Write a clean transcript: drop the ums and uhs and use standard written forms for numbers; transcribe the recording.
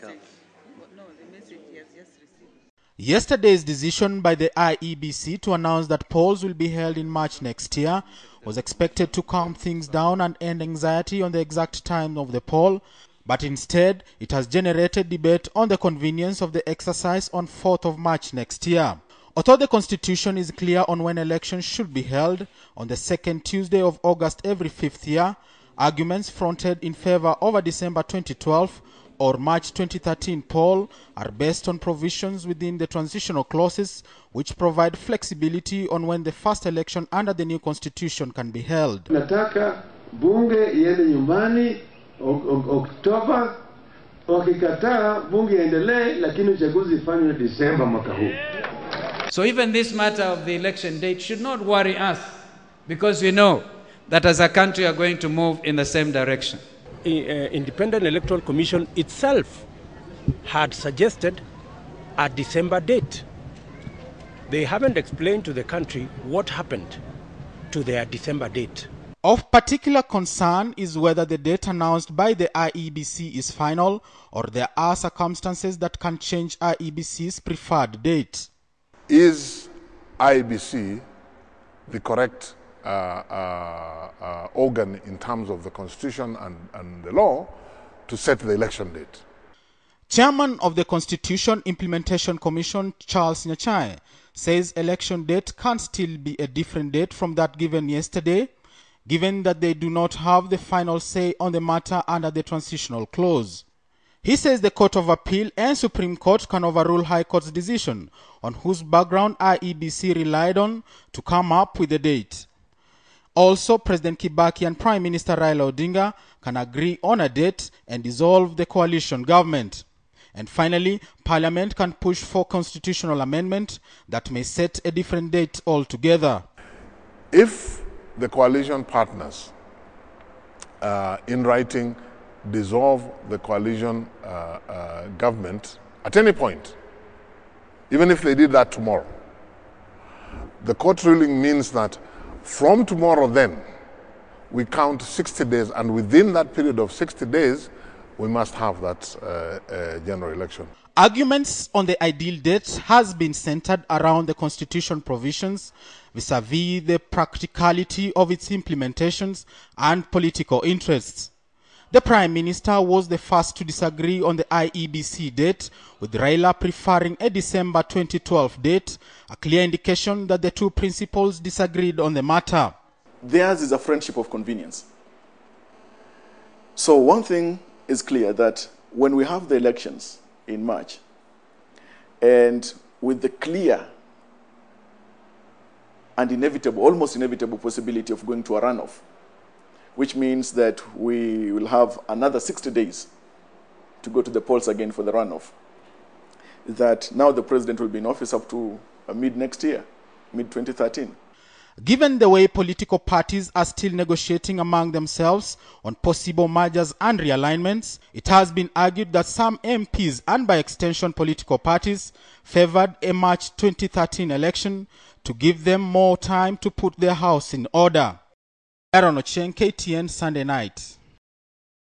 come. No, the message he has just received. Yesterday's decision by the IEBC to announce that polls will be held in March next year was expected to calm things down and end anxiety on the exact time of the poll, but instead it has generated debate on the convenience of the exercise on 4th of March next year. Although the Constitution is clear on when elections should be held on the second Tuesday of August every 5th year, arguments fronted in favor of a December 2012 or March 2013 poll are based on provisions within the transitional clauses which provide flexibility on when the first election under the new constitution can be held. Nataka bunge iende nyumbani Oktoba, wakikataa bunge iendelee, lakini uchaguzi ifanywe Disemba mwaka huu. So even this matter of the election date should not worry us, because we know that as a country we are going to move in the same direction. Independent Electoral Commission itself had suggested a December date. They haven't explained to the country what happened to their December date. Of particular concern is whether the date announced by the IEBC is final or there are circumstances that can change IEBC's preferred date. Is IEBC the correct organ in terms of the Constitution and the law to set the election date? Chairman of the Constitution Implementation Commission, Charles Nyachae, says election date can still be a different date from that given yesterday, given that they do not have the final say on the matter under the transitional clause. He says the Court of Appeal and Supreme Court can overrule High Court's decision on whose background IEBC relied on to come up with the date. Also, President Kibaki and Prime Minister Raila Odinga can agree on a date and dissolve the coalition government. And finally, Parliament can push for constitutional amendment that may set a different date altogether. If the coalition partners, in writing, dissolve the coalition government at any point, even if they did that tomorrow, the court ruling means that from tomorrow then, we count 60 days, and within that period of 60 days, we must have that general election. Arguments on the ideal date has been centered around the Constitution provisions vis-a-vis the practicality of its implementations and political interests. The Prime Minister was the first to disagree on the IEBC date, with Raila preferring a December 2012 date, a clear indication that the two principals disagreed on the matter. Theirs is a friendship of convenience. So one thing is clear, that when we have the elections in March, and with the clear and inevitable, almost inevitable possibility of going to a runoff, which means that we will have another 60 days to go to the polls again for the runoff, that now the president will be in office up to mid next year, mid-2013. Given the way political parties are still negotiating among themselves on possible mergers and realignments, it has been argued that some MPs and by extension political parties favored a March 2013 election to give them more time to put their house in order. Nyachae, KTN Sunday Night.